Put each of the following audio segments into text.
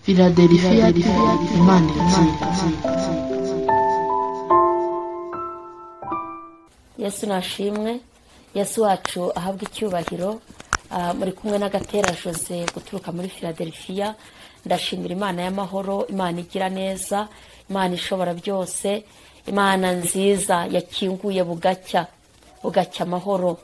Philadelphia Imana iratsinda. Yesu nashimwe, Yesu wacu ahabwa icyubahiro. Muri kumwe na Gatera Jose guturuka muri Philadelphia. Ndashimira Imana y'amahoro, Imana igira neza, Imana ishobora byose, Imana nziza yakinguye bugacya amahoro.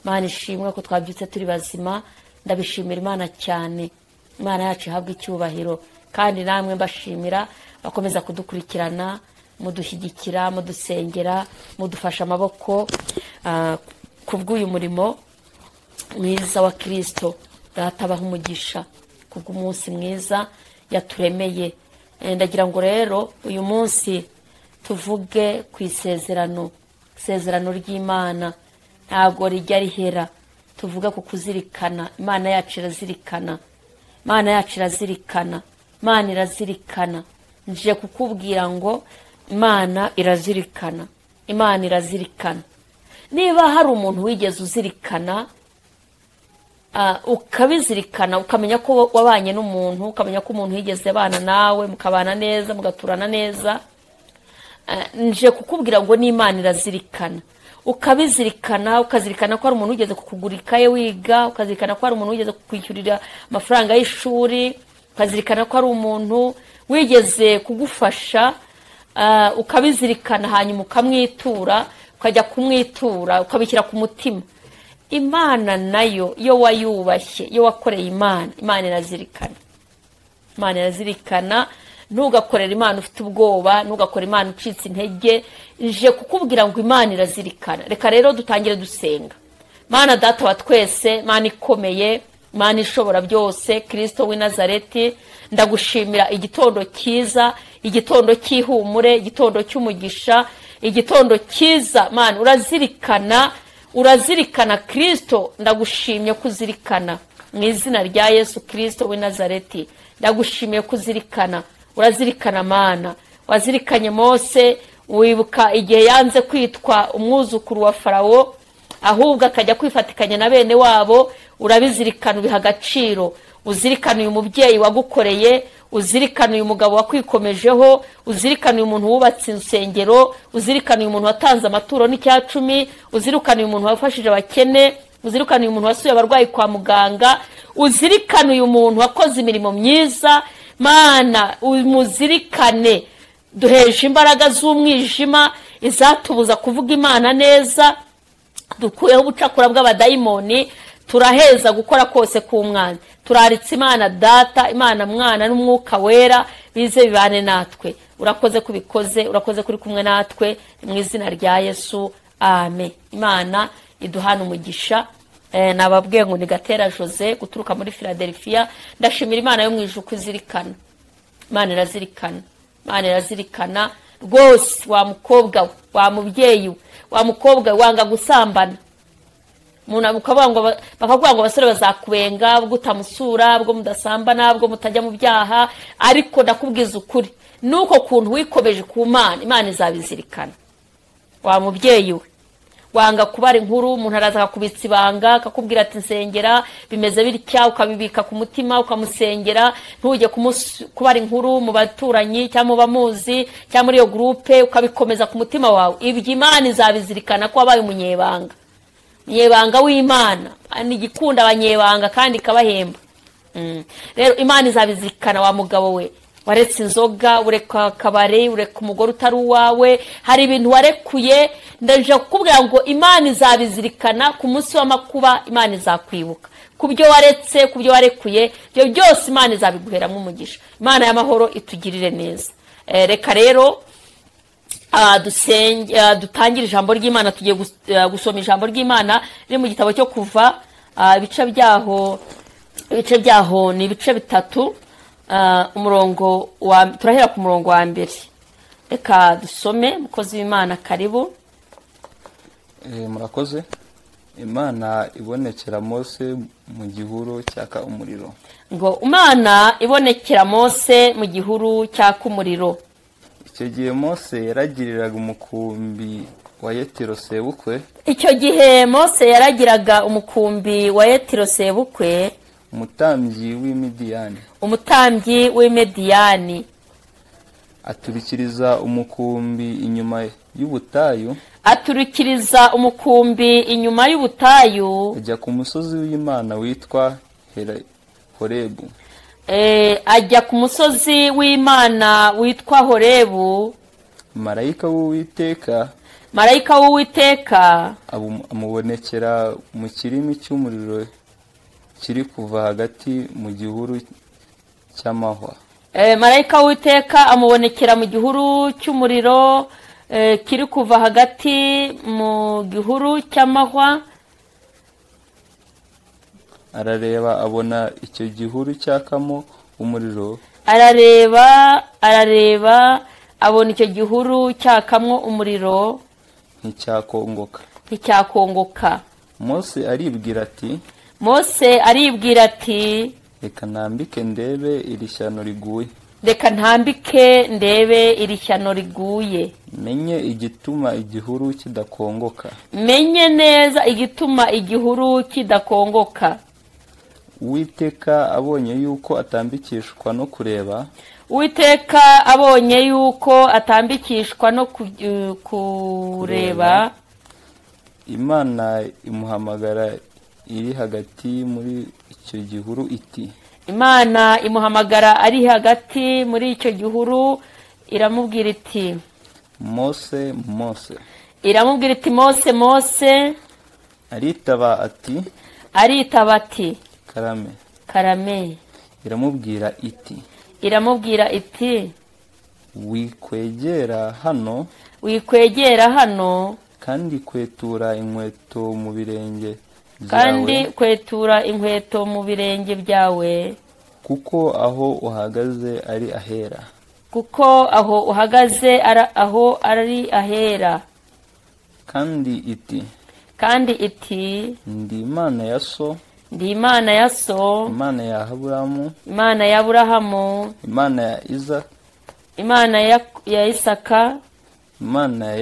Imana ishimwe ko twabyutse turi bazima. Ndabishimira Imana cyane. Imana yacu ihabwa icyubahiro, kandi namwe mbashimira bakomeza kudukurikirana, mudushyigikira, mudusengera, mudufasha amaboko kubw'uyu murimo mwiza wa Kristo. Databaho umugisha kubw'umunsi mwiza yaturemeye. Ndagira ngo rero uyu munsi tuvuge ku isezerano ry'Imana. Ntabwo rijya rihera. Tuvuga ku kuzirikana. Imana yacu irazirikana. Imana yacu irazirikana. Imana irazirikana. Nje kukubwira ngo Imana irazirikana. Imana irazirikana. Niba hari umuntu wigeze uzirikana, ukabizirikana, ukamenya ko wabanye n'umuntu, ukamenya ko umuntu yigeze abana nawe, mukabana neza, mugaturana neza, nje kukubwira ngo n'Imana irazirikana. Ukabizirikana, ukazirikana ko hari umuntu wigeze kukugura ikaye wiga, ukazirikana ko hari umuntu wigeze kukwishyurira amafaranga y'ishuri, ukazirikana ko hari umuntu wigeze kugufasha, ukabizirikana, hanyuma ukamwitura, ukajya kumwitura, ukabishyira ku mutima. Imana nayo iyo wayubashye, iyo wakoreye Imana irazirikana. Imana irazirikana. Ntugakorera Imana ufite ubwoba, ntugakora Imana ucitse intege. Nje kukubwira ngo Imana irazirikana. Reka rero dutangire dusenga. Mana Data wa twese, Mana ikomeye, Mana ishobora byose, Kristo w'i Nazareti, ndagushimira igitondo cyiza, igitondo cy'ihumure, igitondo cy'umugisha, igitondo cyiza. Mana urazirikana Kristo, ndagushimye kuzirikana mu izina rya Yesu Kristo w'i Nazareti. Ndagushimiye kuzirikana. Urazirikana Mana. Wazirikanye Mose, wibuka igihe yanze kwitwa umwuzukuru wa Farawo, ahubwo akajya kwifatikanya na bene wabo. Urabizirikana, ubiha agaciro. Uzirikana uyu mubyeyi wagukoreye, uzirikana uyu mugabo wakwikomejeho, uzirikana uyu muntu wubatse insengero, uzirikana uyu muntu watanze amaturo n'icyacumi, uzirikana uyu muntu wafashije abakene, uzirikana uyu muntu wasuye abarwayi kwa muganga, uzirikana uyu muntu wakoze imirimo myiza. Mana umuzirikane. Duheje imbaraga z'umwijima izatubuza kuvuga Imana neza, dukuyeho ubucakura bw'abadayimoni, turaheza gukora kose ku mwana. Turaritse Imana Data, Imana Mwana n'Umwuka Wera bize bibane natwe. Urakoze kubikoze, urakoze kuri kumwe natwe, mu izina rya Yesu, amen. Imana iduhana umugisha. Nababwiye ngo ni Gatera Jose guturuka muri Philadelphia. Ndashimira Imana yo mu ijuru kuzirikana. Imana irazirikana. Imana irazirikana rwose. Wa mukobwa we, wa mubyeyi we, wa mukobwa wanga gusambana, bakavuga ngo abasore bazakubenga bwo utamusura, bwo mudasambana, bwo mutajya mu byaha. Ariko ndakubwiza ukuri, nuko kuntu wikomeje ku Mana, Imana izabizirikana. Wa mubyeyi we, wanga kubara inkuru, umuntu araza akakubitsa ibanga, akakubwira ati nsengera, bimeze bitya, ukabibika ku mutima, ukamusengera. Ntujye kubara inkuru mu baturanyi cyangwa mu bamuzi cyangwa muri iyo groupe, ukabikomeza ku mutima wawe. Ibyo Imana izabizirikana ko wabaye umunyebanga w'Imana. Ni igikunda abanyebanga kandi ikabahemba. Rero Imana izabizirikana. Wa mugabo we waretse inzoga, ureka akabare, ureka umugore utari uwawe, hari ibintu warekuye. Ndaje kukubwira ngo Imana izabizirikana. Ku munsi w'amakuba Imana izakwibuka ku byo waretse, ku byo warekuye. Ibyo byose Imana izabiguheramo umugisha. Imana y'amahoro itugirire neza. Reka rero dutangire ijambo ry'Imana. Tugiye gusoma ijambo ry'Imana riri mu gitabo cyo Kuva. Ibice byaho ni ibice bitatu. Turahera ku murongo wa mbere. Reka dusome. Mukozi w'Imana karibu. Murakoze. Imana ibonekera Mose mu gihuru cyaka umuriro. Ngo Imana ibonekera Mose mu gihuru cyaka umuriro. Icyo gihe Mose yaragiriraga umukumbi wa Yetiro sebukwe. Icyo gihe Mose yaragiraga umukumbi wa Yetiro sebukwe. umutambyi w'imidiyani umutambyi w'imediyani aturikiriza umukumbi inyuma y'ubutayu, aturikiriza umukumbi inyuma y'ubutayu, ajya ku musozi w'Imana witwa Horebu. ajya ku musozi w'Imana witwa Horebu. Marayika w'Uwiteka amubonekera mu kirimi cy'umuriro kiri kuva hagati mu gihuru cy'amahwa. Marayika w'Uwiteka amubonekera mu gihuru cy'umuriro kiri kuva hagati mu gihuru cy'amahwa. Arareba abona icyo gihuru cyakamo umuriro. Arareba abona icyo gihuru cyakamwo umuriro, nticyakongoka. Mose aribwira ati, reka ntambike ndebe iri shyano riguye. Menye igituma igihuru kidakongoka. Menye neza igituma igihuru kidakongoka. Uwiteka abonye yuko atambikishwa no kureba. Uwiteka abonye yuko atambikishwa no kureba. Imana imuhamagara iri hagati muri icyo gihuru iti. Imana imuhamagara ari hagati muri icyo gihuru, iramubwira iti, Mose, Mose. Iramubwira iti, Mose, Mose. Aritaba ati, Karame. Iramubwira iti, wikwegera hano kandi kwetura inkweto mu birenge byawe, kuko aho uhagaze ari ahera. Kandi iti, ndi Imana ya so, Imana ya Aburahamu, Imana ya Isaka, Imana ya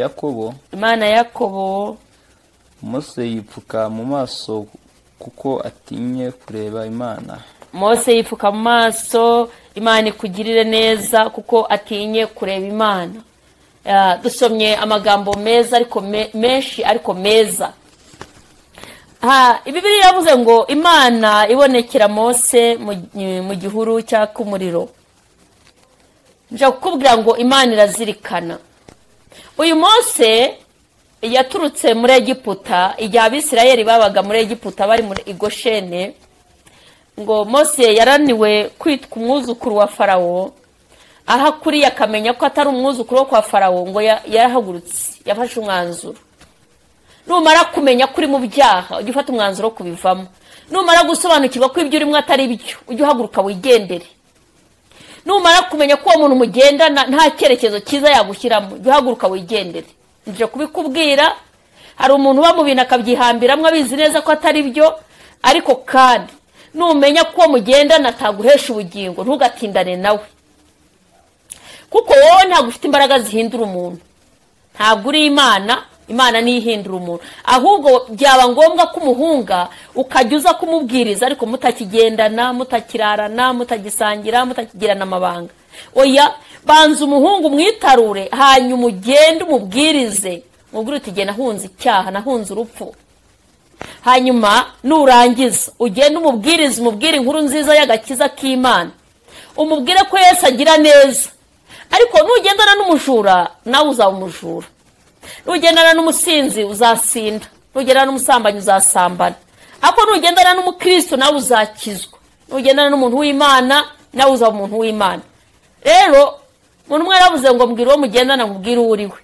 Yakobo. Mose yipfuka mu maso kuko atinye kureba Imana. Mose yipfuka mu maso, Imana ikugirire neza kuko atinye kureba Imana. Dusomye amagambo meza ariko menshi ariko meza. Bibiliya yavuze ngo Imana ibonekera Mose mu gihuru cyaka umuriro. Nje kukubwira ngo Imana irazirikana. Uyu Mose yaturutse muri Egiputa, igihe Abisirayeli babaga muri Egiputa bari muri Goshene, ngo Mose yaraniwe kwitwa umwuzukuru wa Farawo. Aha kuri yakamenya ko atari umwuzukuru kwa Farawo, ngo yarahagurutse, yafashe umwanzuro. Numara kumenya kuri mu byaha, ujye ufata umwanzuro kubivamo. Numara gusobanukirwa ko ibyo urimo atari byo, ujye uhaguruka wigendere. Numara kumenya ko uwo muntu mugendana nta cyerekezo cyiza yagushyiramo, ujye uhaguruka wigendere. Nje kubikubwira, hari umuntu uba mu bintu akabyihambiramwe abizi neza ko atari byo, ariko kandi numenya ko uwo mugendana ataguhesha ubugingo, ntugatindane nawe. Kuko wowe ntabwo ufite imbaraga zihindura umuntu, ntabwo uri Imana niyo ihindura umuntu. Ahubwo byaba ngombwa ko umuhunga ukajya uza kumubwiriza ariko mutakigendana, mutakirarana, mutagisangira, mutakigirana amabanga. Oya, banza umuhungu mwitarure, hanyuma ugende umubwirize, mubwire uti genda nahunze icyaha, nahunze urupfu. Hanyuma nurangiza ugende umubwirize, umubwire inkuru nziza y'agakiza k'Imana, umubwire ko Yesu agira neza. Ariko nugendana n'umujura nawe uzaba umujura, nugendana n'umusinzi uzasinda, nugendana n'umusambanyi uzasambana. Ariko nugendana n'umukristo nawe uzakizwa, nugendana n'umuntu w'Imana nawe uzaba umuntu w'Imana. Rero umuntu umwe yaravuze ngo mbwira uwo mugendana nkubwire uwo uriwe.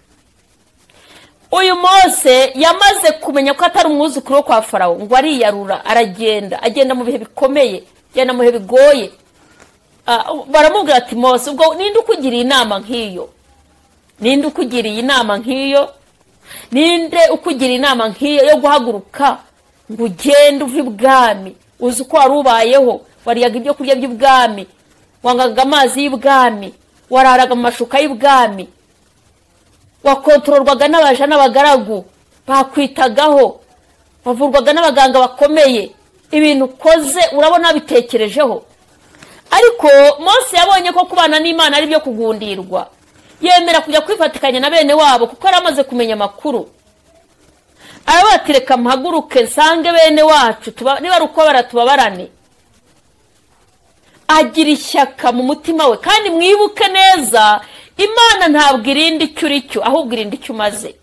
Uyu Mose yamaze kumenya ko atari umwuzukuru kwa Farawo, ngo ariyarura, agenda mu bihe bikomeye, agenda mu bihe bigoye. Baramubwira ati, Mose, ubwo ninde ukugiriye inama nk'iyo? Ninde ukugiriye inama nk'iyo yo guhaguruka ngo ugende uve ibwami? Uzi uko wari ubayeho, wariyaga ibyo kurya by'ibwami, wangaga amazi y'ibwami, wararaga mu mashuka y'ibwami, wakontororwaga n'abaja n'abagaragu bakwitagaho, wavurwaga n'abaganga bakomeye, ibintu ukoze urabona bitekerejeho. Ariko Mose yabonye ko kubana n'Imana ari byo kugundirwa, yemera kujya kwifatikanya na bene wabo kuko yari amaze kumenya amakuru. Arabatireka mpaguruke nsange bene wacu niba ari uko baratubabarane. Agira ishyaka mu mutima we, kandi mwibuke neza Imana ntabwo irinda icyo uri cyo, ahubwo irinda icyo umaze.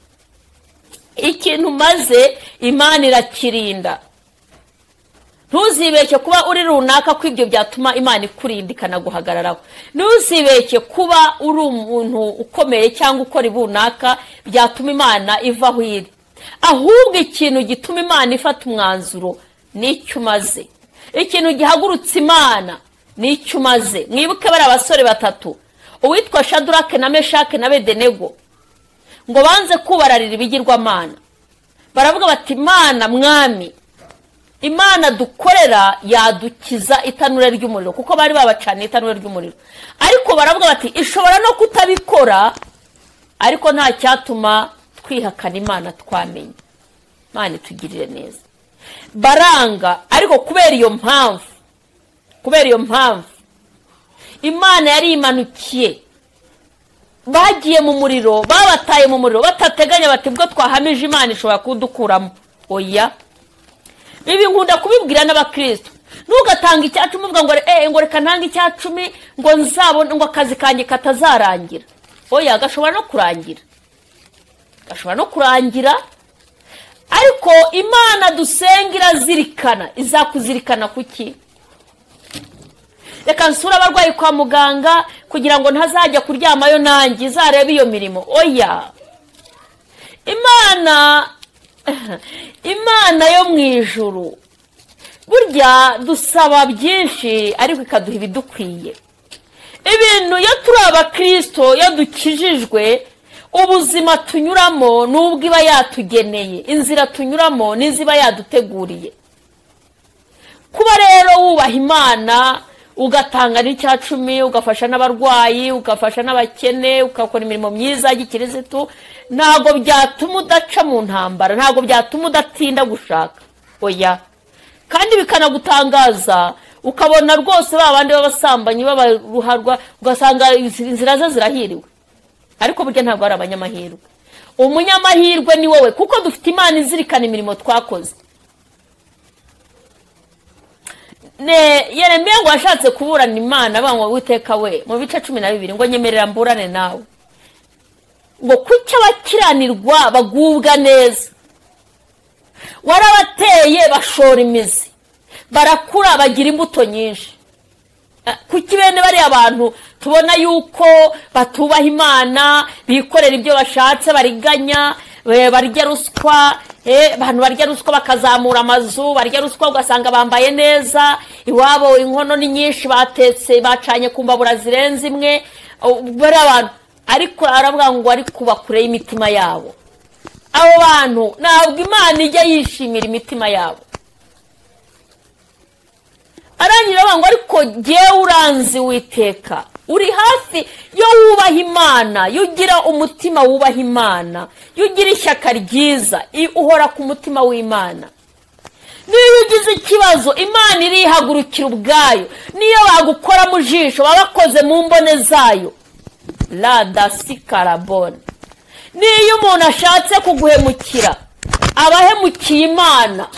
Ikintu umaze Imana irakirinda. Ntuzibeshye kuba uri runaka ko ibyo byatuma Imana ikurinda ikanaguhagararaho. Ntuzibeshye kuba uri umuntu ukomeye cyangwa ukora ibunaka byatuma Imana iva aho iri. Ahubwo ikintu gituma Imana ifata umwanzuro n'icyo umaze. Ikintu gihagurutse Imana n'icyo umaze. Mwibuke bari abasore batatu, uwitwa Shadrake na Meshake na Abedenego, ngo banze kubararira ibigirwamana. Baravuga bati Imana mwami, Imana dukorera yadukiza itanura ry'umuriro, kuko bari babacana itanura ry'umuriro. Ariko baravuga bati ishobora no kutabikora, ariko nta cyatuma twihakana Imana twamenye. Imana itugirire neza. Baranga, ariko kubera iyo mpamvu Imana yari imanukiye. Bagiye mu muriro, babataye mu muriro, batateganya bati bwo twahamije Imana ishobora kudukuramo. Oya. Ibi nkunda kubibwira n'abakristo. Ntugatanga icyacumi uvuga ngo reka ntanga icyacumi ngo nzabone ngo akazi kanjye katazarangira. Oya, gashobora no kurangira. Ariko Imana dusengira zirikana, izakuzirikana kuki? Reka nsura abarwayi kwa muganga kugira ngo ntazajya kuryamayo nanjye izarebe iyo mirimo. Oya. Imana yo mu ijuru burya dusaba byinshi ariko ikaduha ibidukwiye. Ibintu iyo turi abakristo, iyo dukijijwe, ubuzima tunyuramo nubwo iba yatugeneye, inzira tunyuramo n'iziba yaduteguriye. Kuba rero wubaha Imana, ugatanga n'icyacumi, ugafasha n'abarwayi, ugafasha n'abakene, ukakora imirimo myiza y'ikirisitu, ntago byatuma udaca mu ntambara, ntago byatuma udatinda gushaka. Oya. Kandi bikanagutangaza, ukabona rwose babandi b'abasambanyi b'abaruharwa, ugasanga inzira ze zirahiriwe. Ariko burya ntabwo ari abanyamahirwe. Umunyamahirwe ni wowe, kuko dufite Imana izirikana imirimo twakoze. Yeremiya ngo ashatse kuburana Imana bangwa Uwiteka we mu bice 12 ngo nyemerera mburane nawe. Ngo kuki abakiranirwa bagubwa neza, warabateye bashora imizi, barakura bagira imbuto nyinshi. Kuki bene bari abantu tubona yuko batubaha Imana, bikorera ibyo bashatse, bariganya, barya ruswa, abantu barya ruswa bakazamura amazu, barya ruswa ugasanga bambaye neza, iwabo inkono ni nyinshi batetse bacanye ku mbabura zirenze imwe, bari abantu. Ariko aravuga ngo ari kuba kure y'imitima yabo. Abo bantu ntabwo Imana ijya yishimira imitima yabo. Arangira ngo ariko jyewe uranzi Uwiteka, uri hafi yo wubaha Imana, yugira umutima wubaha Imana, yugira ishyaka ryiza, uhora ku mutima w'Imana. Niyo ugize ikibazo Imana irihagurukira ubwayo, niyo bagukora mu jisho babakoze mu mbone zayo. La dasikarabone. Niyo umuntu ashatse kuguhemukira, abahemukiye Imana.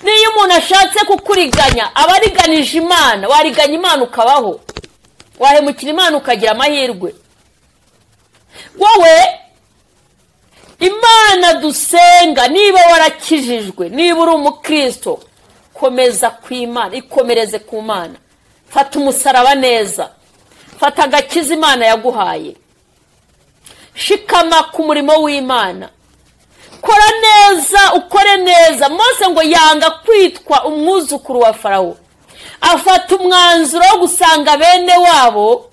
Niyo umuntu ashatse kukuriganya, abariganije Imana, wariganya Imana ukabaho. Wahemukira Imana ukagira amahirwe. Wowe Imana dusenga, niba warakijijwe, niba uri umukristo, komeza ku Imana, ikomereze ku Mana. Fata umusaraba neza, fata agakiza Imana yaguhaye, shikama ku murimo w'Imana, kora neza, ukore neza. Mose ngo yanga kwitwa umwuzukuru wa Farawo, afata umwanzuro wo gusanga bene wabo,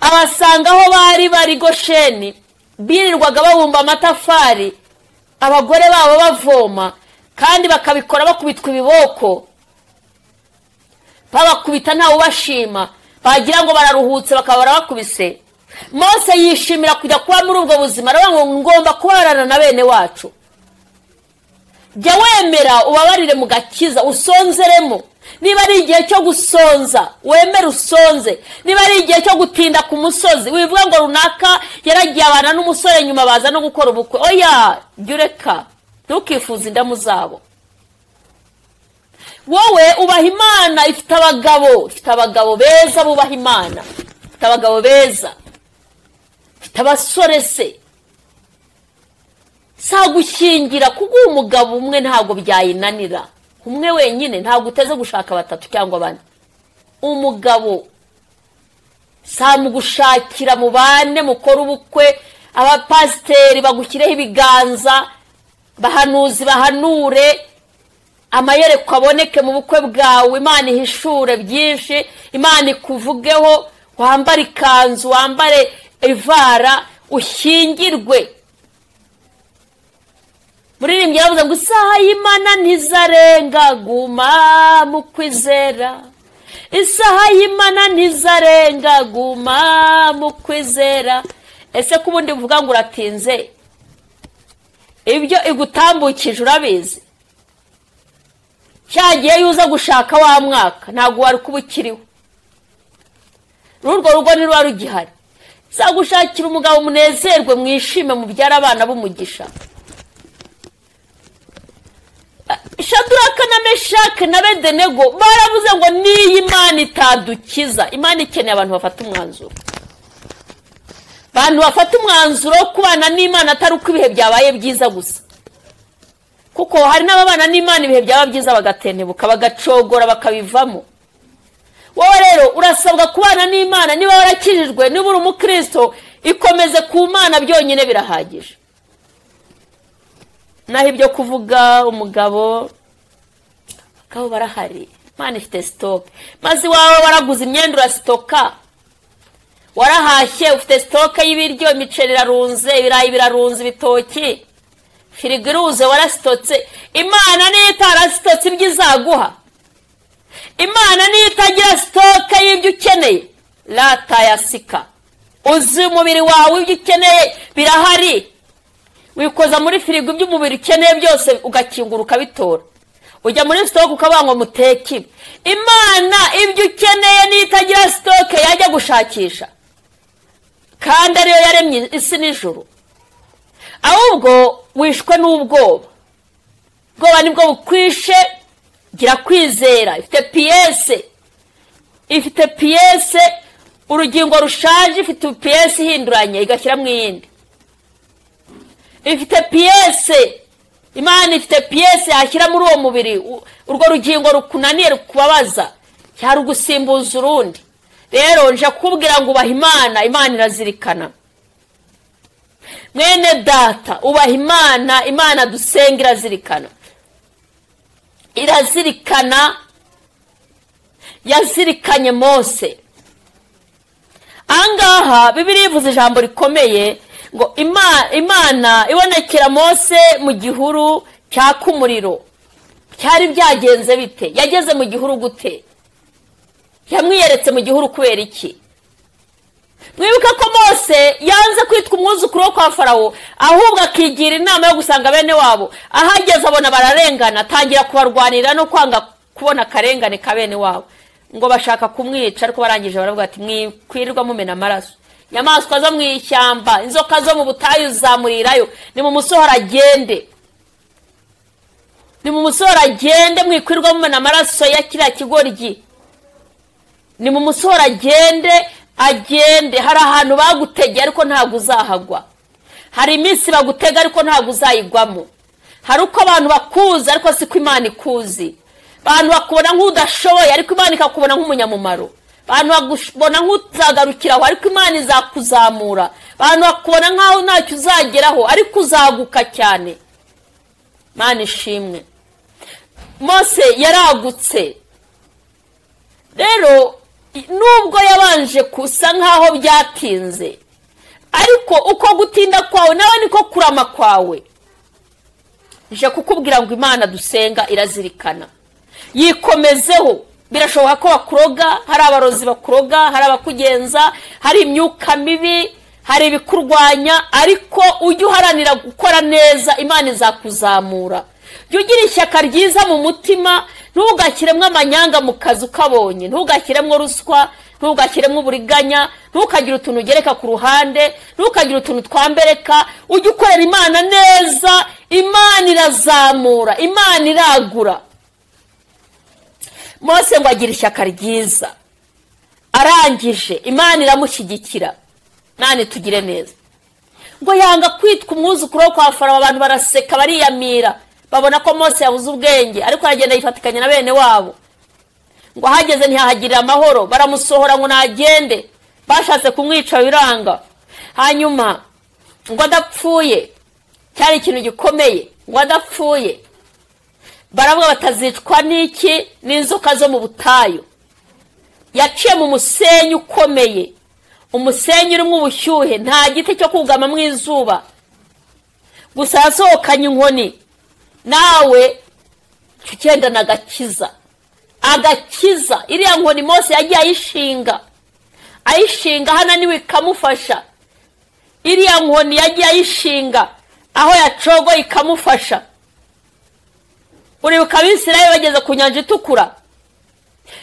abasanga aho bari Gosheni, birirwaga babumba amatafari, abagore babo bavoma, kandi bakabikora bakubitwa ibiboko, babakubita ntawe ubashima, bagira ngo bararuhutse bakabara bakubise. Mose yishimira kujya kuba muri ubwo buzima, aravuga ngo ngomba kubarana na bene wacu. jya wemera ubabarire mu gakiza usonzeremo. Niba ari igihe cyo gusonza wemere usonze. Niba ari igihe cyo gutinda ku musozi wivuga ngo runaka yaragiye abana n'umusore nyuma baza no gukora ubukwe, oya jya ureka, ntukifuze indamu zabo. Wowe ubaha Imana, ifite abagabo beza bubaha Imana, ifite abagabo beza, ifite abasore se. Sagushyingira kuguha umugabo umwe ntabwo byayinanira, umwe wenyine ntabwo uteze gushaka batatu cyangwa bane. Umugabo samugushakira mu bane mukora ubukwe, abapasiteri bagukireho ibiganza, bahanuzi bahanure, amayerekwa aboneke mu bukwe bwawe, Imana ihishure byinshi, Imana ikuvugeho, wambare ikanzu, wambare ivara, ushyingirwe. Muririmbyi yavuze ngo isaha y'Imana ntizarenga, guma mu kwizera. Isaha y'Imana ntizarenga, guma mu kwizera. Ese kubundi uvuga ngo uratinze, ibyo igutambukije urabizi? Cyagiye yuza gushaka wa mwaka ntabwo wari kuba ukiriho, n'urwo rugo ntiruba rugihari. Zagushakira umugabo munezerwe, mwishime, mubyara abana b'umugisha. Shaduraka na Meshake na Abedenego baravuze ngo niyi Imana itadukiza. Imana ikeneye abantu bafata umwanzuro, abantu bafata umwanzuro wo kubana n'Imana atari uko ibihe byabaye byiza gusa, kuko hari n'ababana n'Imana ibihe byaba byiza bagatentebuka bagacogora bakabivamo. Wowe rero urasabwa kubana n'Imana. Niba warakijijwe, niba uri umukristo, ikomeze ku Mana byonyine birahagije. Naho ibyo kuvuga umugabo barahari, Imana ifite stock. Maze wawe waraguze imyenda urasitoka, warahashye ufite stock y'ibiryo, imiceri irarunze, ibirayi birarunze, ibitoki, firigo iruze, warasitotse. Imana niyo itarasitotse ibyo izaguha. Imana niyo itagira stock y'ibyo ukeneye, lata yasika. Uzi umubiri wawe ibyo ukeneye birahari, wikoza muri firigo by'umubiri ukeneye byose ugakingura ukabitora. Ujya muri stock ukavuga ngo muteke. Imana ibyo ukeneye niyo itagira stock yajya gushakisha, kandi ariyo yaremye isi n'ijuru. Ahubwo wishwe n'ubwoba, ubwoba nibwo bukwishe. Gira kwizera. Ifite piyese, urugingo rushaje ifite piyese ihinduranye igashyira mu yindi. Ifite piyese, Imana ifite piyese yashyira muri uwo mubiri, urwo rugingo rukunaniye rukubabaza cyari ugusimbuza urundi. Rero nje kubwira ngo ubaha Imana, Imana irazirikana. Mwene data ubaha Imana, Imana dusenga irazirikana. Irazirikana, yazirikanye Mose. Angaha Bibiliya ivuze ijambo rikomeye ngo Imana ibonekera Mose mu gihuru cyaka umuriro. Cyari byagenze bite? Yageze mu gihuru gute? Yamwiyeretse mu gihuru kubera iki? Mwibuka ko Mose yanze kwitwa umwuzukuru wo kwa Farawo, ahubwo akigira inama yo gusanga bene wabo. Ahageze abona bararengana, atangira kubarwanira no kwanga kubona karengane ka bene wabo, ngo bashaka kumwica. Ariko barangije baravuga ati mwikwirirwa mumena amaraso. Nyamaswa zo mu ishyamba, inzoka zo mu butayu zamurirayo, ni mu musohora agende, ni mu musohora agende, mwikwirirwa mumena amaraso ya kiriya kigoryi. Ni mu musohora agende. Hari ahantu bagutegeye ariko ntabwo uzahagwa. Hari iminsi bagutega ariko ntabwo uzayigwamo. Hari uko abantu bakuzi ariko siko Imana ikuzi. Abantu bakubona nk'udashoboye ariko Imana ikakubona nk'umunyamumaro. Abantu bakubona nk'utagarukiraho ariko Imana izakuzamura. Abantu bakubona nk'aho ntacyo uzageraho ariko uzaguka cyane. Imana ishimwe. Mose yaragutse. Rero nubwo yabanje kusa nkaho byatinze, ariko uko gutinda kwawe nawe niko kurama kwawe. Je kukubwira ngo Imana dusenga irazirikana, yikomezeho. Birashoboka ko bakuroga, hari abarozi bakuroga, hari abakugenza, hari imyuka mibi, hari ibikurwanya, ariko ujye uharanira gukora neza, Imana izakuzamura. jya ugira ishyaka ryiza mu mutima, ntugashyiremo amanyanga mu kazi ukabonye, ntugashyiremo ruswa, ntugashyiremo uburiganya, ntukagire utuntu ugereka ku ruhande, ntukagire utuntu twambereka. ujye ukorera Imana neza, Imana irazamura, Imana iragura. Mose ngo agira ishyaka ryiza, arangije Imana iramushyigikira. Nani tugire neza, ngo yanga kwitwa umwuzukuru wo kwa Farawo. Abantu baraseka bariyamira, babona ko Mose yabuze ubwenge, ariko aragenda yifatikanya na bene wabo. Ngo hageze ntihahagirira amahoro, baramusohora ngo nagende, bashatse kumwica biranga. Hanyuma ngo adapfuye, cyari ikintu gikomeye, ngo adapfuye baravuga batazicwa n'iki? N'inzoka zo mu butayu. Yaciye mu musenyi ukomeye, umusenyi urimo ubushyuhe, nta giti cyo kugama mu izuba, gusa yasohokanye inkoni. Nawe ugendana agakiza, agakiza. Iriya nkoni Mose yagiye ayishinga hananiwe ikamufasha. Iriya nkoni yagiye ayishinga aho yacogoye ikamufasha. Uribuka Abisirayeli bageze ku nyanja itukura,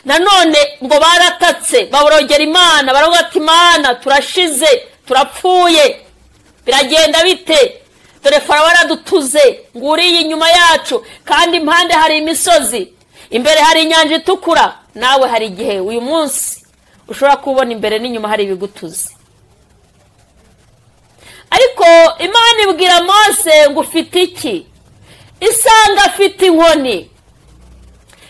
nanone ngo baratatse baborogera Imana, baravuga ati Imana turashize, turapfuye, biragenda bite? Dore Farawo aradutuze, nguriye inyuma yacu, kandi impande hari imisozi, imbere hari inyanja itukura. Nawe hari igihe uyu munsi ushobora kubona imbere n'inyuma hari ibigutuze. Ariko Imana ibwira Mose ngo ufite iki? Isanga afite inkoni,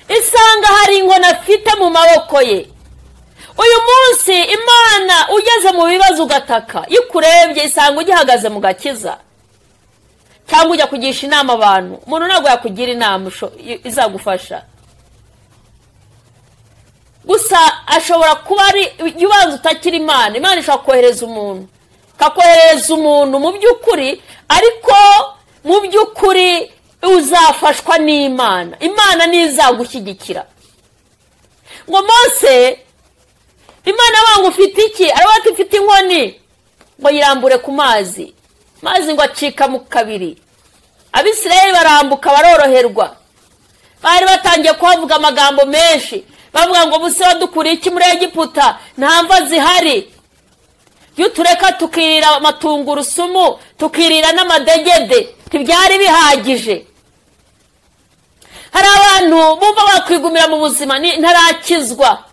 isanga hari inkoni afite mu maboko ye. Uyu munsi Imana ugeze mu bibazo ugataka, ikurebye isanga ugihagaze mu gakiza, cyangwa ujya kugisha inama abantu. Umuntu ntabwo yakugira inama izagufasha, gusa ashobora kuba ari ubanza utakira Imana. Imana ishobora kohereza umuntu, kakohereza umuntu mu by'ukuri, ariko mu by'ukuri uzafashwa n'Imana. Imana nizagushyigikira. Ngo Mose, Imana banga ufite iki? Aravuga ati mfite inkoni. Ngo yirambure ku mazi, mazi ngo acika mu kabiri. Abisirayeli barambuka baroroherwa. Bari batangiye kuhavuga amagambo menshi, bavuga ngo buse wadukuriye iki muri Egiputa? Nta mva zihari, yutureka tukirira amatungurusumu, tukirira n'amadegede, ntibyari bihagije. Hari abantu bumva bakwigumira mu buzima, ntarakizwa.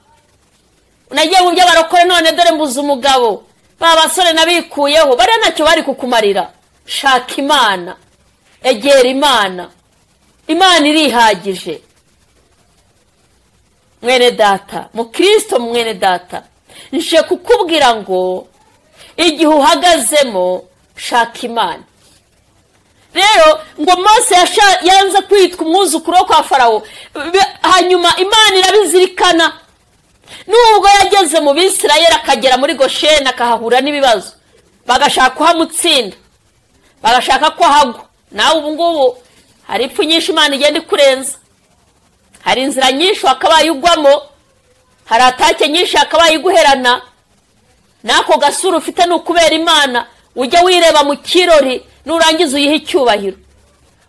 Unagiye mu byo barokore, none dore mbuze umugabo, ba basore nabikuyeho, bari ntacyo bari kukumarira. Shaka Imana, egera Imana, Imana irihagije. Mwene data, mu Kristo mwene data, nje kukubwira ngo igihe uhagazemo shaka Imana. Rero ngo Mose yanze kwitwa umwuzukuru wo kwa Farawo, hanyuma Imana irabizirikana. Nubwo yageze mu Bisirayeli akagera muri Gosheni akahahura n'ibibazo, bagashaka kuhamutsinda, bagashaka ko hagwa. Nawe ubu ngubu hari ipfu nyinshi Imana igenda ikurenza, hari inzira nyinshi wakabaye ugwamo, hari atake nyinshi wakabaye iguherana. Nako gasura ufite n'ukubera Imana, ujya wireba mu kirori, nurangiza uyihe icyubahiro,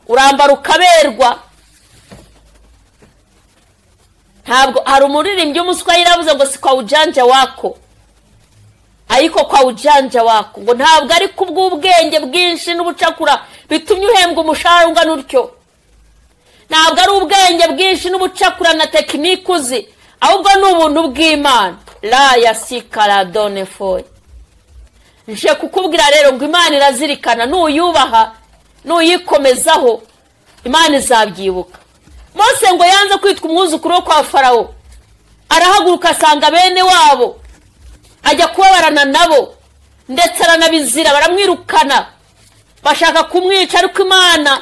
urambara ukaberwa. Ntabwo hari umuririmbyi w'umuswahili yavuze ngo si kwa ujanja wako, ariko kwa ujanja wako. Ngo ntabwo ari kubw'ubwenge bwinshi n'ubucakura bitumye uhembwa umushahara ungana utyo, ntabwo ari ubwenge bwinshi n'ubucakura na tekinike uzi, ahubwo ni ubuntu bw'Imana. La yasikara done foy. Nje kukubwira rero ngo Imana irazirikana, nuyubaha, nuyikomezaho, Imana izabyibuka. Mose ngo yanze kwitwa umwuzukuru wo kwa Farawo, arahaguruka asanga bene wabo, ajya kubabarana nabo, ndetse aranabizira, baramwirukana, bashaka kumwica. Ariko Imana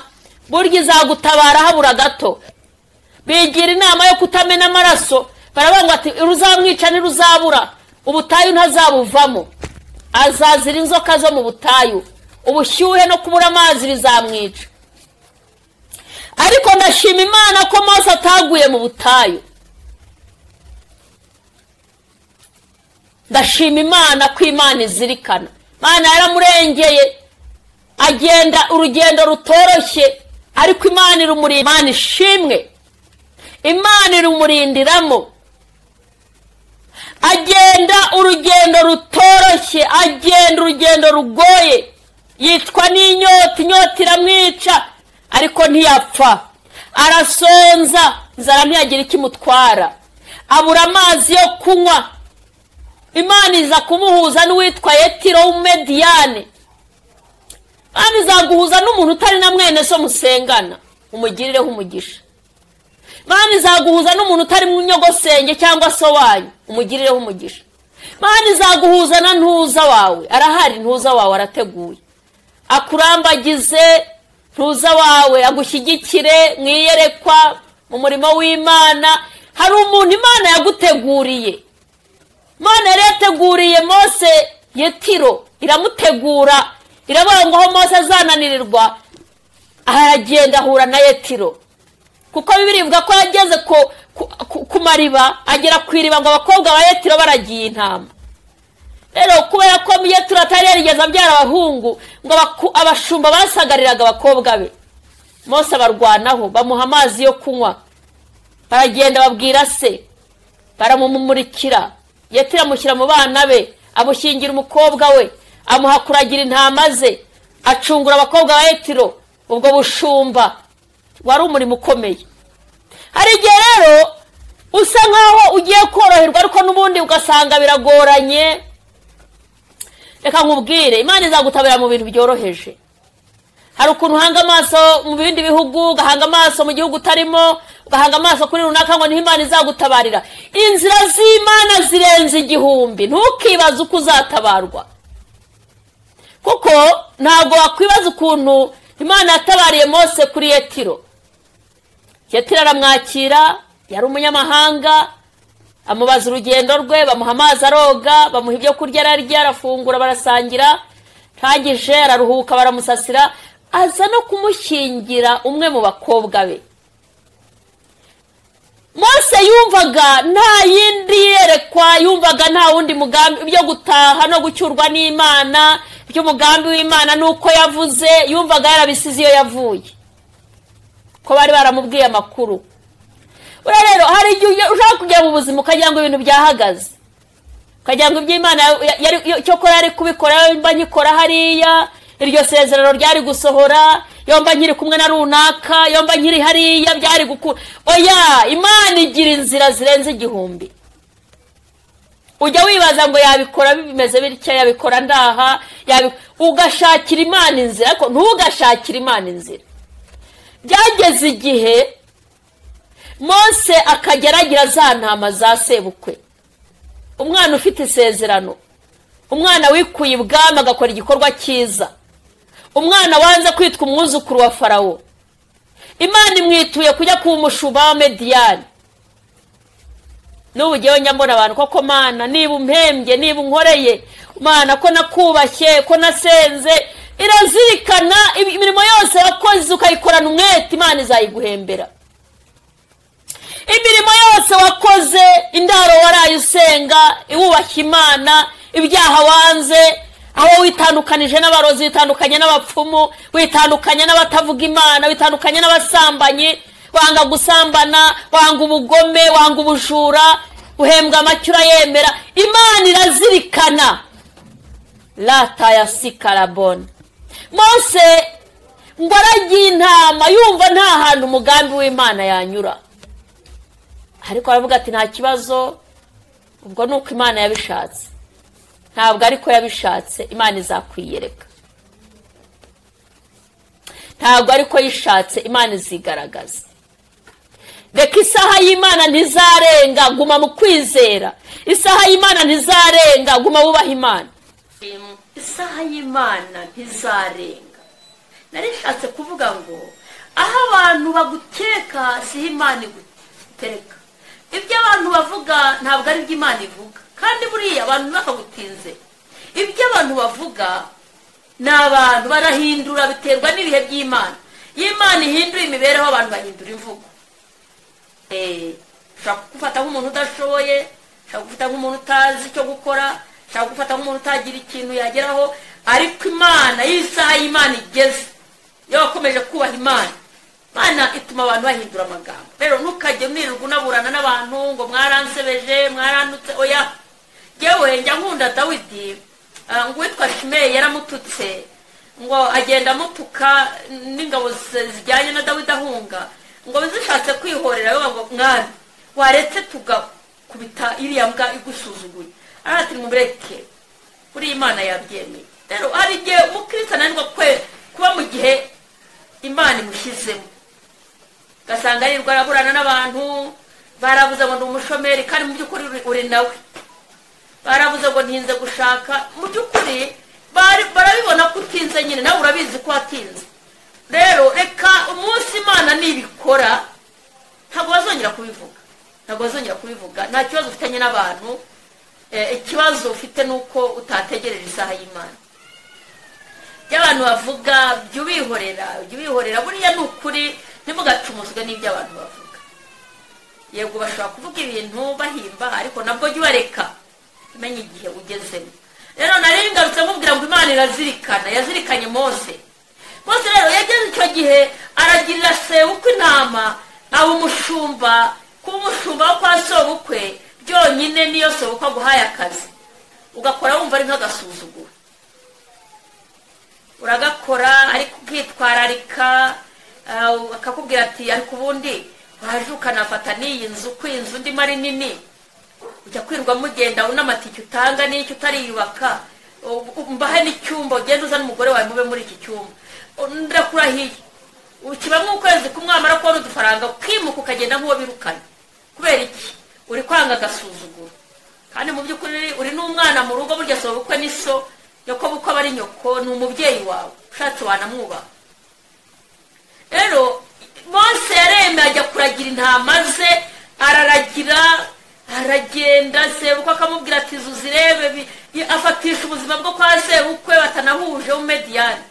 burya izagutabara habura gato. Bigira inama yo kutamena amaraso, baravuga ati uruzamwica ntiruzabura, ubutayu ntazabuvamo, azazira inzoka zo mu butayu, ubushyuhe no kubura amazi bizamwica. Ariko ndashima Imana ko Mose ataguye mu butayu. Ndashima Imana ko Imana izirikana. Imana yaramurengeye, agenda urugendo rutoroshye, ariko Imana irumurinda. Imana ishimwe, Imana irumurindiramo. Agenda urugendo rutoroshye, agenda urugendo rugoye, yicwa n'inyota, inyota iramwica ariko ntiyapfa. Arasonza, inzara ntiyagira ikimutwara, abura amazi yo kunywa. Imana iza kumuhuza n'uwitwa Yetiro w'Umediyani. Imana izaguhuza n'umuntu utari na mwene so musengana, umugirireho umugisha. Imana izaguhuza n'umuntu utari mu nyogosenge cyangwa so wanyu, umugirireho umugisha. Imana izaguhuza na ntuza wawe, arahari ntuza wawe, arateguye, akurambagize. Ntuza wawe agushyigikire mwiyerekwa mu murimo w'Imana. Hari umuntu Imana yaguteguriye. Imana yari yateguriye Mose Yetiro, iramutegura, iravuga ngo aho Mose azananirirwa aragenda ahura na Yetiro, kuko Bibiliya ivuga ko yageze ku mariba, agera ku iriba ngo abakobwa ba Yetiro baragiye intama. Rero kubera ko Yetiro atari yarigeze abyara abahungu, ngo abashumba basagariraga abakobwa be, Mose abarwanaho, bamuha amazi yo kunywa. Baragenda babwira se, baramumurikira. Yetiro amushyira mu bana be, amushyingira umukobwa we, amuha kuragira intama ze, acungura abakobwa ba Yetiro. Ubwo bushumba wari umurimo ukomeye. Hari igihe rero usa nkaho ugiye koroherwa ariko n'ubundi ugasanga biragoranye. Reka nkubwire, Imana izagutabira mu bintu byoroheje. Hari ukuntu uhanga amaso mu bindi bihugu, ugahanga amaso mu gihugu utarimo, ugahanga amaso kuri runaka ngo niho Imana izagutabarira. Inzira z'Imana zirenze igihumbi, ntukibaze uko uzatabarwa, kuko ntabwo wakwibaza ukuntu Imana yatabariye Mose kuri Yetiro. Yetiro aramwakira, yari umunyamahanga, amubaza urugendo rwe, bamuha amazi aroga, bamuha ibyo kurya ararya, arafungura, barasangira, ntagije araruhuka, baramusasira, aza no kumushyingira umwe mu bakobwa be. Mose yumvaga nta yindi yerekwa, yumvaga nta wundi mugambi byo gutaha no gucyurwa n'Imana, by'umugambi w'Imana nuko yavuze, yumvaga yarabisize iyo yavuye, ko bari baramubwiye amakuru. Rero hari igihe ushaka kujya mu buzima ukagira ngo ibintu byahagaze, ukagira ngo iby'Imana cyo kora ari kubikora, yomba nkikora hariya, iryo sezerano ryari gusohora, yomba nkiri kumwe na runaka, yomba nkiri hariya byari gukura. Oya, Imana igira inzira zirenze igihumbi. Ujya wibaza ngo yabikora bimeze bitya, yabikora ndaha, ugashakira Imana inzira, ariko ntugashakira Imana inzira. Byageze igihe Mose akageragira za ntama za sebukwe, umwana ufite isezerano, umwana wikuye ibwami agakora igikorwa cyiza, umwana wanze kwitwa umwuzukuru wa Farawo. Imana imwituye kujya kuba umushumba wa Mediyani. N'ubu ngewe nyambona abantu koko Mana, niba umpembye, niba unkoreye, Mana ko nakubashye, ko nasenze, irazirikana imirimo yose wakoze ukayikorana umwete, Imana izayiguhembera. Imirimo yose wakoze, indaro waraye usenga, iwubashye Imana, ibyaha wanze, aho witandukanije n'abarozi, witandukanye n'abapfumu, witandukanye n'abatavuga Imana, witandukanye n'abasambanyi, wanga gusambana, wanga ubugome, wanga ubujura, uhembwa amacyura yemera, Imana irazirikana. Lata ya sikarabona. Mose ngo aragiye intama, yumva nta hantu umugambi w'Imana yanyura, ariko aravuga ati nta kibazo, ubwo nuko Imana yabishatse. Ntabwo ariko yabishatse, Imana izakwiyereka. Ntabwo ariko yishatse, Imana izigaragaza. Reka isaha y'Imana ntizarenga, guma mu kwizera. Isaha y'Imana ntizarenga, guma wubaha Imana. Isaha y'Imana ntizarenga. Narishatse kuvuga ngo aho abantu bagukeka si Imana igutereka. Ibyo abantu bavuga ntabwo ari byo Imana ivuga, kandi buriya abantu bakagutinze. Ibyo abantu bavuga n'abantu barahindura, biterwa n'ibihe by'Imana. Imana ihindura imibereho, abantu bahindura imvugo. Ushaka gufata nk'umuntu udashoboye, ushaka gufata nk'umuntu utazi icyo gukora, ushaka gufata nk'umuntu utagira ikintu yageraho, ariko Imana, y'isaha y'Imana igeze, iyo wakomeje kubaha Imana, Imana ituma abantu bahindura amagambo. Rero ntukajye mwirirwa unaburana n'abantu ngo mwaransebeje mwarandutse. Oya, yewe njya nkunda Dawidi, ngo witwa Shimeyi yaramututse, ngo agenda amutuka n'ingabo zijyanye na Dawidi ahunga, ngo bizishatse kwihorera ngo mwana waretse tugakubita iriya mbwa igusuzuguye. Arati mumureke, kuri Imana yabyemeye. Rero hari igihe umukristo ananirwa kuba mu gihe Imana imushyizemo, gasanga arirwa araburana n'abantu, baravuze ngo ndi umushomeri kandi mu by'ukuri uri nawe, baravuze ngo ntinze gushaka, mu by'ukuri barabibona ko utinze nyine, nawe urabizi ko watinze. Rero reka umunsi Imana nibikora ntabwo bazongera kubivuga, nta kibazo ufitanye n'abantu. Ikibazo ufite nuko utategereje isaha y'Imana. Y'abantu bavuga byo bihorera buriya n'ukuri, ntimugacumuzwe n'ibyo abantu bavuga. Yego bashobora kuvuga ibintu bahimba, ariko nabwo jya ubareka umenye igihe ugezemo. Rero nari ngarutse nkubwira ngo Imana irazirikana, yazirikanye Mose. Mose rero yageze icyo gihe aragirira sebukwe intama, aba umushumba. Kuba umushumba wo kwa sobukwe byonyine niyo sobukwe aguhaye akazi ugakora wumva ari nk'agasuzuguro. Uragakora ariko ukitwararika, akakubwira ati ariko ubundi waje ukanafata n'iyi nzu, ko iyi nzu ndimo ari nini, ujya kwirwa mugenda unamatike utanga n'icyo utariyubaka, mbahe n'icyumba ugenda uzana umugore wawe mube muri iki cyumba. Ndakurahiye ukibamo ukwezi kumwamara kubona udufaranga ukimuka ukagenda nk'uwo birukana. Kubera iki? Uri kwanga agasuzuguro. Kandi mu by'ukuri uri n'umwana mu rugo, burya sobukwe n'iso, nyoko bukwe aba ari nyoko, ni umubyeyi wawe, ushatse wanamwubaha. Rero Mose yaremeye ajya kuragira intama ze, aragenda sebukwe akamubwira ati zuzirebe, afatisha ubuzima bwo kwa sebukwe batanahuje w'Umediyani.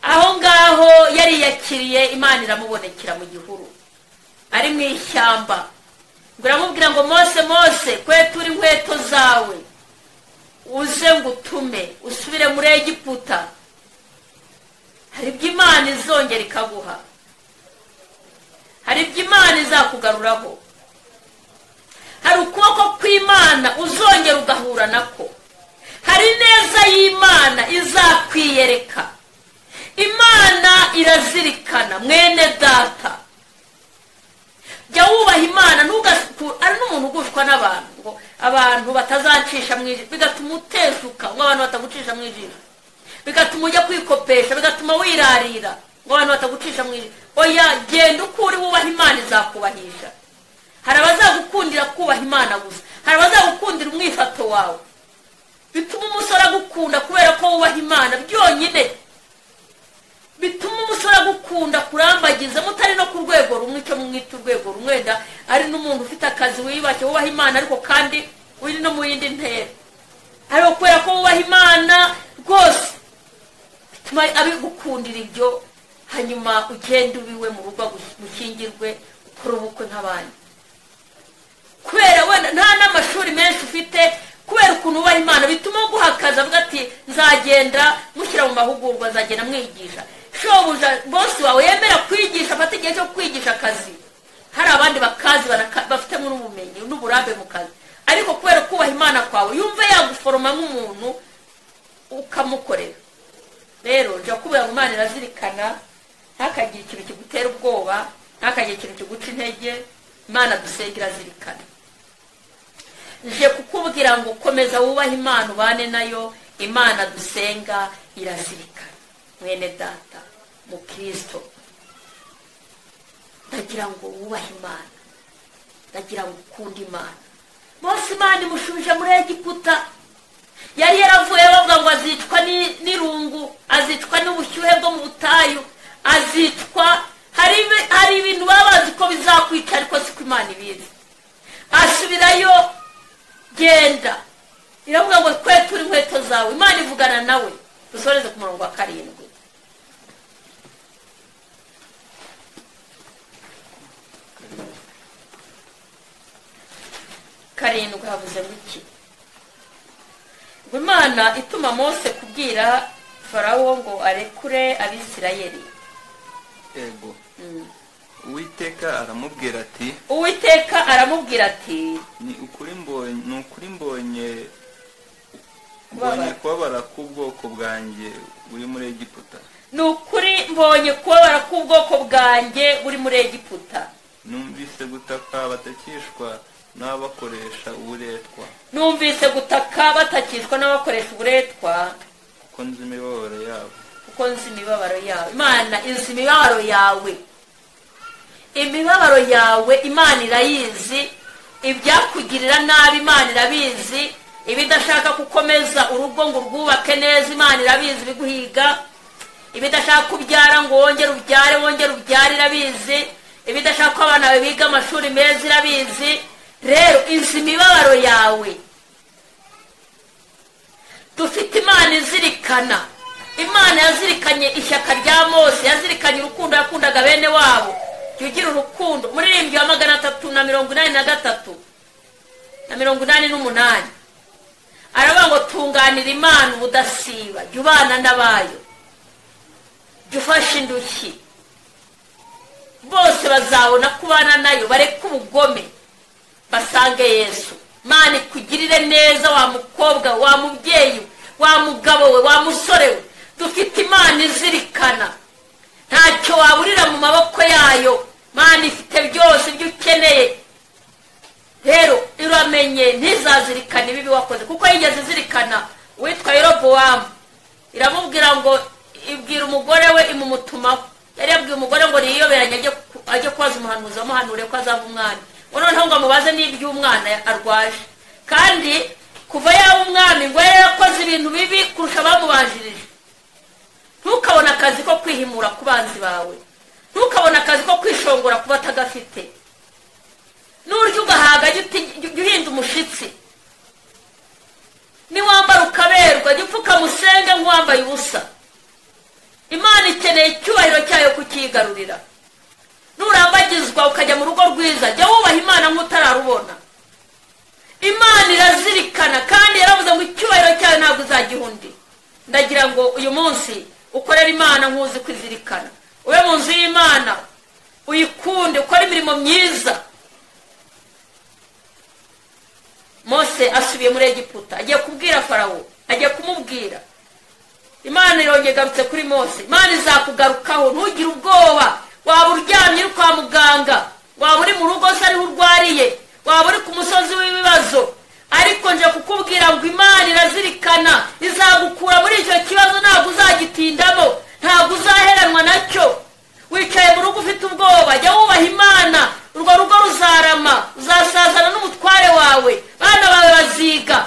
Aho ngaho yari yakiriye, Imana iramubonekera mu gihuru ari mu ishyamba, ngo iramubwira ngo Mose kwetura inkweto zawe uze ngutume usubire muri Egiputa. Hari ibyo Imana izongera ikaguha, hari ibyo Imana izakugaruraho, hari ukuboko kw'Imana uzongera ugahura nako, hari neza y'Imana izakwiyereka. Imana irazirikana mwene data, jya wubaha Imana. Ari n'umuntu ugushwa n'abantu ngo abantu batazacisha mu ijisho, bigatuma uteshuka ngo abantu batagucisha mu ijisho, bigatuma ujya kwikopesha, bigatuma wirarira ngo abantu batagucisha mu ijisho. Oya, genda ukuri wubaha Imana izakubahisha. Hari abazagukundira kubaha Imana gusa, hari abazagukundira umwifato wawe, bituma umusore agukunda kubera ko wubaha Imana byonyine, bituma umusore agukunda kurambagiza mutari no ku rwego rumwe, icyo mwita urwego rumwe, ari n'umuntu ufite akazi wiyubashye wubaha Imana ariko kandi uri no mu yindi ntera, ariko kubera ko wubaha Imana rwose bituma abigukundira ibyo, hanyuma ugenda ubiwe mu rugo gushyingirwe, ukora ubukwe nk'abandi. Kubera wenda nta n'amashuri menshi ufite, kubera ukuntu wubaha Imana bituma guhakaza avuga ati nzagenda mushyira mu mahugurwa, nzagenda mwigisha. Shobuja bosi wawe yemera kwigisha, afata igihe cyo kwigisha akazi, hari abandi bakazi bafitemo n'ubumenyi n'uburambe mu kazi, ariko kubera kubaha Imana kwawe yumve yaguforoma nk'umuntu ukamukorera. Rero jya kubera ngo Imana irazirikana, ntakagira ikintu kigutera ubwoba, ntakagira ikintu kiguca intege. Imana dusenga irazirikana. Nje kukubwira ngo komeza wubaha Imana, ubane nayo. Imana dusenga irazirikana. Mwene data mu Kristo, ndagira ngo wubahe Imana, ndagira ngo ukunde Imana. Mose Imana imushubije muri Egiputa, yari yaravuye bavuga ngo azicwa n'irungu, azicwa n'ubushyuhe bwo mu butayu, azicwa, hari ibintu baba bazi ko bizakwica ariko siko Imana ibizi. Asubirayo, genda, iravuga ngo kwetura inkweto zawe. Imana ivugana nawe. Dusoreze ku murongo wa 7. Havuze iki? Imana ituma Mose kubwira Farawo ngo arekure Abisirayeli. Yego. Uwiteka aramubwira ati uwiteka aramubwira ati ni ukuri mbonye Kubabara. kubabara k'ubwoko bwanjye buri muri Egiputa. ni ukuri mbonye kubabara k'ubwoko bwanjye buri muri Egiputa. Numvise gutaka batakishwa n'abakoresha uburetwa, numvise gutaka batakishwa n'abakoresha uburetwa, kuko nzi imibabaro yabo. kuko nzi imibabaro yawe. Imana izi imibabaro yawe, imibabaro yawe Imana irayizi, ibyakugirira nabi Imana irabizi, ibidashaka gukomeza urugo ngo urwubake neza Imana irabizi, biguhiga ibidashaka kubyara ngo wongere ubyare irabizi, ibidashaka ko abana bawe biga amashuri meza irabizi. Rero izi imibabaro yawe. Dufite Imana izirikana. Imana yazirikanye ishyaka rya Mose, yazirikanye urukundo yakundaga bene wabo. Yugira urukundo. Muririmbyi wa 383 na 88 aravuga ngo tunganira Imana ubudasiba, jya ubana n'abayo, jya ufasha indushyi, bose bazabona kubana nayo, bareke ubugome basange Yesu. Imana ikugirire neza, wa mukobwa, wa mubyeyi, wa mugabo we, wa musore we. Dufite Imana izirikana, ntacyo waburira mu maboko yayo. Imana ifite byose ibyo ukeneye. Rero iramenye ntizazirikana ibibi wakoze, kuko yigeze izirikana uwitwa Yerobowamu. Iramubwira ngo ibwira umugore we imumutumaho. Yari yabwiye umugore ngo niyoberanye ajye kwaza umuhanuzi amuhanure ko azava umwana. Noneho ngo amubaze n'iby'umwana arwaje. Kandi kuva yaba umwami ngo yari yakoze ibintu bibi kurusha abamubanjirije. Ntukabona akazi ko kwihimura ku banzi bawe, ntukabona akazi ko kwishongora ku batagafite. N'uryo ugahaga jya uhinda umushitsi, niwambara ukaberwa jya upfuka musenge nk'uwambaye ubusa. Imana ikeneye icyubahiro cyayo kukigarurira. Nurambagizwa ukajya mu rugo rwiza, jya wubaha Imana nk'utararubona. Imana irazirikana kandi yaravuze ngo icyubahiro cyayo ntabwo uzagihundi. Ndagira ngo uyu munsi ukorera Imana nk'uzi kwizirikana, ube mu nzu y'Imana, uyikunde, ukore imirimo myiza. Mose asubiye muri Egiputa, agiye kubwira Farawo, agiye kumubwira. Imana irongeye garutse kuri Mose. Imana izakugarukaho, ntugire ubwoba. Waba uryamye uri kwa muganga, waba uri mu rugo se ariho urwariye, waba uri ku musozi w'ibibazo, ariko nje kukubwira ngo Imana irazirikana, izagukura muri icyo kibazo, ntabwo uzagitindamo, ntabwo uzaheranwa nacyo. Wicaye mu rugo ufite ubwoba, jya wubaha Imana, urwo rugo ruzarama, uzasazana n'umutware wawe, bana bawe baziga,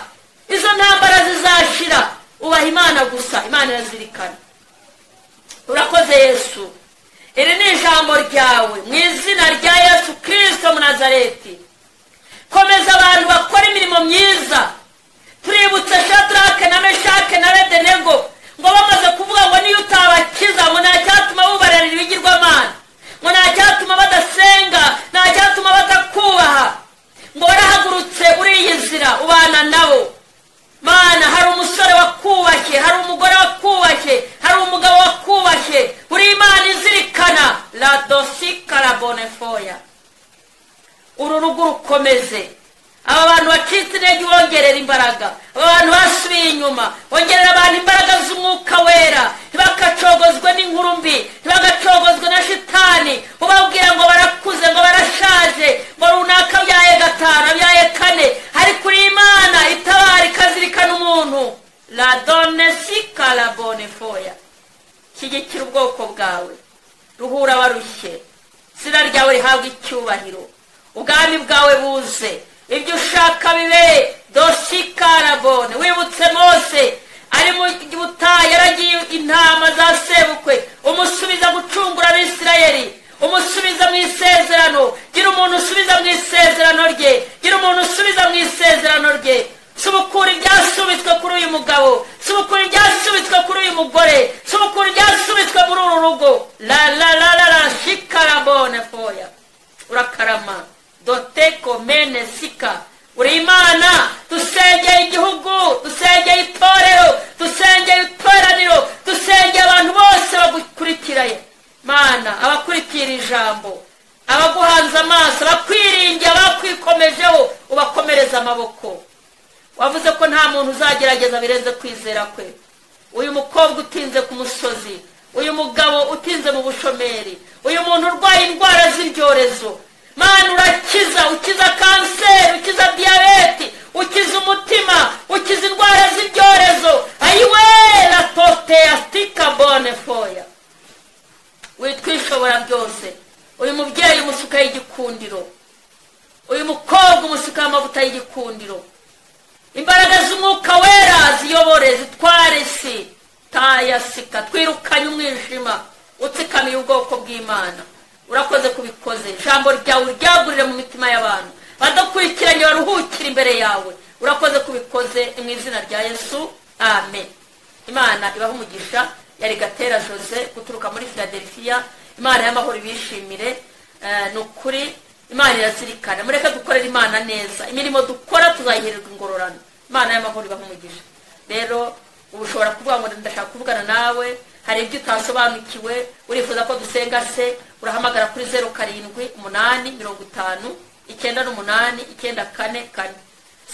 izo ntambara zizashira. Ubaha Imana gusa, Imana irazirikana. Urakoze Yesu. Iri ni ijambo ryawe mu izina rya Yesu Kristo mu Nazareti. Komeza abantu bakora imirimo myiza. Tuributse Shadrake na Meshake na Abedenego ngo bamaze kuvuga ngo niyo utabakiza ngo ntacyatuma bubararira ibigirwamana, ngo ntacyatuma badasenga, ntacyatuma batakubaha, ngo warahagurutse uriyizira ubana nabo. Mana, hari umusore wakubashye, hari umugore wakubashye, hari umugabo wakubashye. Uri Imana izirikana. La dosika la bonefoya. Uru rugo rukomeze. Aba bantu bacitse intege bongerera imbaraga, aba bantu basubiye inyuma bongerera abantu imbaraga z'umwuka wera, ntibakacogozwe n'inkuru mbi, ntibagacogozwe na shitani ubabwira ngo barakuze, ngo barashaje, ngo runaka byaye 5 byaye 4. Ariko uri Imana itabara ikazirikana umuntu. La donesika la bonefoya. Shyigikira ubwoko bwawe, ruhura abarushye, izina ryawe rihabwa icyubahiro, ubwami bwawe buze, ibyo ushaka bibe. Dosikarabone. Wibutse Mose ari mu butayu, yaragiye intama za sebukwe, umusubiza gucungura Abisirayeli, umusubiza mu isezerano. Gira umuntu usubiza mu isezerano rye, gira umuntu usubiza mu isezerano rye. Subukura ibyasubitswe kuri uyu mugabo, subukura ibyasubitswe kuri uyu mugore, subukura ibyasubitswe muri uru rugo. La shikarabone foya. Urakarama. Doteko mene sika. Uri Imana. Dusengeye igihugu, dusengeye itorero, dusengeye itoraniro, dusengeye abantu bose bagukurikiraye. Mana, abakurikira ijambo, abaguhanze amaso, abakwiringiye, abakwikomejeho ubakomereza amaboko. Wavuze ko nta muntu uzagerageza birenze kwizera kwe. Uyu mukobwa utinze ku musozi, uyu mugabo utinze mu bushomeri, uyu muntu urwaye indwara z'ibyorezo, Mana urakiza, ukiza kanseri, ukiza diyabeti, ukiza umutima, ukiza indwara z'ibyorezo. Ayiwe la tote astika bone foya. Witwishobora byose. Uyu mubyeyi umusuka y'igikundiro, uyu mukobwa umusuka amavuta y'igikundiro. Imbaraga z'umwuka wera ziyobore, zitware isi tayasika, twirukanye umwijima utsikamiye ubwoko bw'Imana. Urakoze kubikoze. Ijambo ryawe ryagurire mu mitima y'abantu, badakurikiranye baruhukira imbere yawe. Urakoze kubikoze mu izina rya Yesu, amen. Imana ibaho umugisha. Yari Gatera Jose guturuka muri Philadelphia. Imana y'amahoro ibishimire. Nukuri Imana irazirikana. Mureke dukorera Imana neza, imirimo dukora tuzayihererwa ingororano. Imana y'amahoro ibaho umugisha. Rero ubushobora kuvuga ngo ndashaka kuvugana nawe, hari ibyo utasobanukiwe, urifuza ko dusenga se, urahamagara kuri 0785 98 944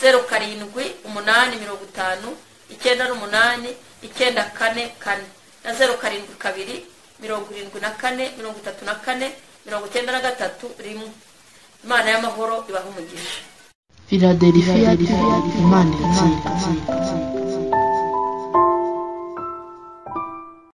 0785 98 944 na 0722 74 34 93 Imana y'amahoro ibaho umugisha. Philadelphia, Imana itsinda.